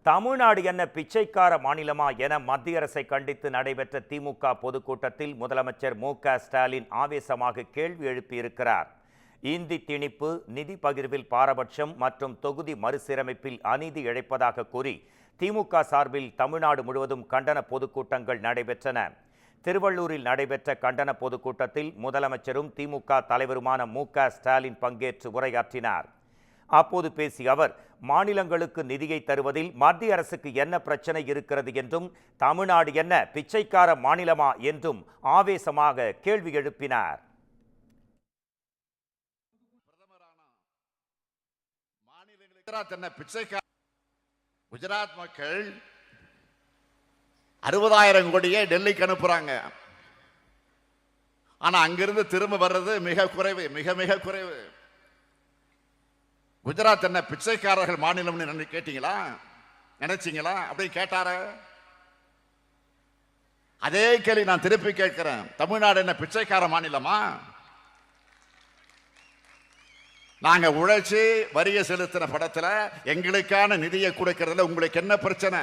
தமிழ்நாடு என்ன பிச்சைக்கார மாநிலமா என மத்திய அரசை கண்டித்து நடைபெற்ற திமுக பொதுக்கூட்டத்தில் முதலமைச்சர் மு.க.ஸ்டாலின் ஆவேசமாக கேள்வி எழுப்பியிருக்கிறார். இந்தி திணிப்பு, நிதி பகிர்வில் பாரபட்சம் மற்றும் தொகுதி மறுசீரமைப்பில் அநீதி இழைப்பதாக கூறி திமுக சார்பில் தமிழ்நாடு முழுவதும் கண்டன பொதுக்கூட்டங்கள் நடைபெற்றன. திருவள்ளூரில் நடைபெற்ற கண்டன பொதுக்கூட்டத்தில் முதலமைச்சரும் திமுக தலைவருமான மு.க.ஸ்டாலின் பங்கேற்று உரையாற்றினார். அப்போது பேசிய அவர், மாநிலங்களுக்கு நிதியை தருவதில் மத்திய அரசுக்கு என்ன பிரச்சனை இருக்கிறது என்றும், தமிழ்நாடு என்ன பிச்சைக்கார மாநிலமா என்றும் ஆவேசமாக கேள்வி எழுப்பினார். குஜராத் மக்கள் 60,000 கோடியை டெல்லிக்கு அனுப்புறாங்க. ஆனா அங்கிருந்து திரும்ப வர்றது மிக குறைவு, மிக மிக குறைவு. குஜராத் என்ன பிச்சைக்காரர்கள் மாநிலம்னு கேட்டீங்களா, நினைச்சீங்களா? அப்படி கேட்டார. அதே கேள்வி நான் திருப்பி கேட்கிறேன், தமிழ்நாடு என்ன பிச்சைக்கார மாநிலமா? நாங்க உழைச்சி வரியை செலுத்தின படத்துல எங்களுக்கான நிதியை கொடுக்கிறதுல உங்களுக்கு என்ன பிரச்சனை?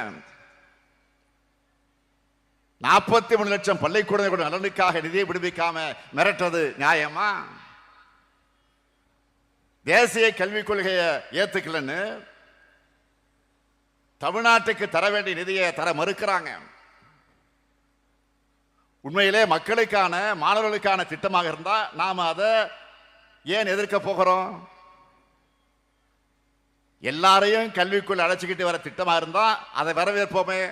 43 லட்சம் பள்ளிக்கூடங்களோட நலனுக்காக நிதியை விடுவிக்காம மிரட்டுறது நியாயமா? தேசிய கல்விக் கொள்கையை ஏத்துக்கலன்னு தமிழ்நாட்டுக்கு தர வேண்டிய நிதியை தர மறுக்கிறாங்க. உண்மையிலே மக்களுக்கான, மாணவர்களுக்கான திட்டமாக இருந்தா நாம அதை ஏன் எதிர்க்க போகிறோம்? எல்லாரையும் கல்விக்குள் அழைச்சிக்கிட்டு வர திட்டமா இருந்தா அதை வரவேற்போமே,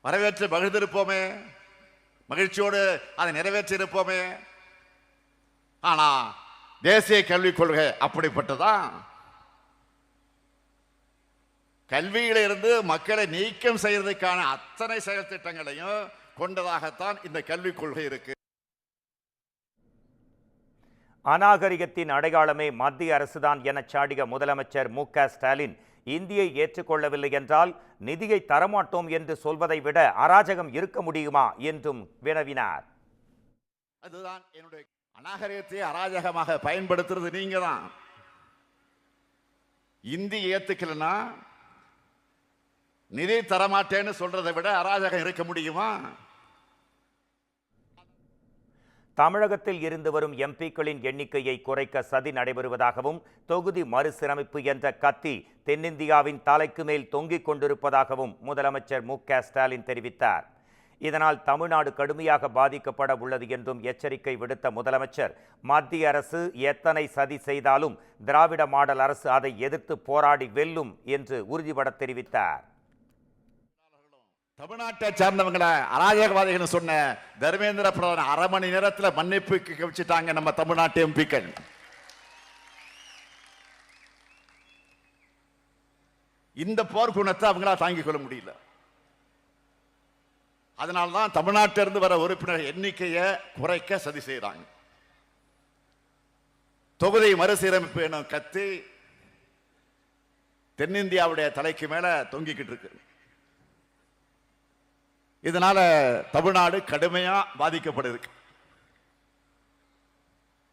வரவேற்று மகிழ்ந்திருப்போமே, மகிழ்ச்சியோடு அதை நிறைவேற்றி இருப்போமே. ஆனா தேசிய கல்விக் கொள்கை அப்படிப்பட்டதான். கல்வியிலிருந்து மக்களை நீக்கம் செய்வதற்கான அத்தனை செயல் திட்டங்களையும் கொண்டதாகத்தான் இந்த கல்விக் கொள்கை இருக்கு. அநாகரிகத்தின் அடையாளமே மத்திய அரசுதான் என சாடிய முதலமைச்சர் மு.க.ஸ்டாலின், இந்தியை ஏற்றுக்கொள்ளவில்லை என்றால் நிதியை தரமாட்டோம் என்று சொல்வதை விட அராஜகம் இருக்க முடியுமா என்றும் வினவினார். அதுதான் என்னுடைய அநாகரிகத்தை அராஜகமாக பயன்படுத்துறது நீங்க தான். இந்தி ஏத்துக்கலன்னா நிதி தரமாட்டேன்னு சொல்றதை விட அராஜகம் இருக்க முடியுமா? தமிழகத்தில் இருந்து வரும் எம்பிக்களின் எண்ணிக்கையை குறைக்க சதி நடைபெறுவதாகவும், தொகுதி மறுசீரமைப்பு என்ற கத்தி தென்னிந்தியாவின் தலைக்கு மேல் தொங்கிக் கொண்டிருப்பதாகவும் முதலமைச்சர் மு.க.ஸ்டாலின் தெரிவித்தார். இதனால் தமிழ்நாடு கடுமையாக பாதிக்கப்பட உள்ளது என்றும் எச்சரிக்கை விடுத்த முதலமைச்சர், மத்திய அரசு எத்தனை சதி செய்தாலும் திராவிட மாடல் அரசு அதை எதிர்த்து போராடி வெல்லும் என்று உறுதிபட தெரிவித்தார். தமிழ்நாட்டை சார்ந்தவங்களை அராஜகவாதிகள் சொன்ன தர்மேந்திர பிரதான் 1/2 மணி நேரத்தில் மன்னிப்பு கவிச்சிட்டாங்க நம்ம தமிழ்நாட்டு எம்பிக்கள். இந்த போர்க்குணத்தை அவங்களா தாங்கிக் கொள்ள முடியல. அதனால்தான் தமிழ்நாட்டிலிருந்து வர உறுப்பினர் எண்ணிக்கையை குறைக்க சதி செய்யறாங்க. தொகுதி மறுசீரமைப்பு எனும் கத்தி தென்னிந்தியாவுடைய தலைக்கு மேல தொங்கிக்கிட்டு இருக்கு. இதனால தமிழ்நாடு கடுமையா பாதிக்கப்படுது.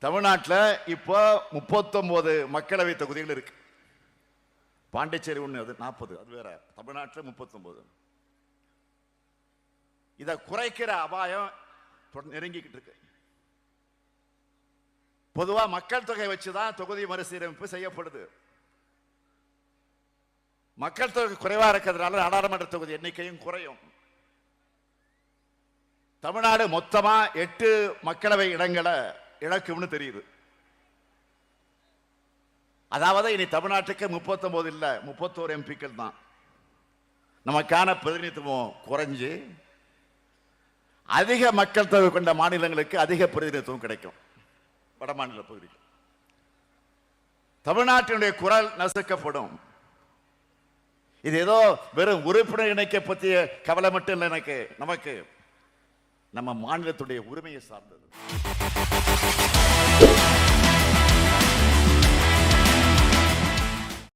தமிழ்நாட்டில் இப்போ 39 மக்களவை தொகுதிகள் இருக்கு. பாண்டிச்சேரி ஒண்ணு, அது 40, அது வேற. தமிழ்நாட்டில் 39. இதை குறைக்கிற அபாயம் நெருங்கிக்கிட்டு இருக்கு. பொதுவா மக்கள் தொகை வச்சுதான் தொகுதி மறுசீரமைப்பு செய்யப்படுது. மக்கள் தொகை குறைவா இருக்கிறதுனால நாடாளுமன்ற தொகுதி எண்ணிக்கையும் குறையும். தமிழ்நாடு மொத்தமா 8 மக்களவை இடங்களை இழக்கும்னு தெரியுது. அதாவது இனி தமிழ்நாட்டுக்கு 39 இல்ல, 31 எம்பிக்கள் தான். நமக்கான பிரதிநிதித்துவம் குறைஞ்சு அதிக மக்கள் தொகை கொண்ட மாநிலங்களுக்கு அதிக பிரதிநிதித்துவம் கிடைக்கும். வட மாநில பகுதியில் தமிழ்நாட்டினுடைய குரல் நசுக்கப்படும். இது ஏதோ வெறும் உறுப்பினர் இணைக்க பற்றிய கவலை மட்டும் இல்லை, நமக்கு நம்ம மாநிலத்துடைய உரிமையை சார்ந்தது.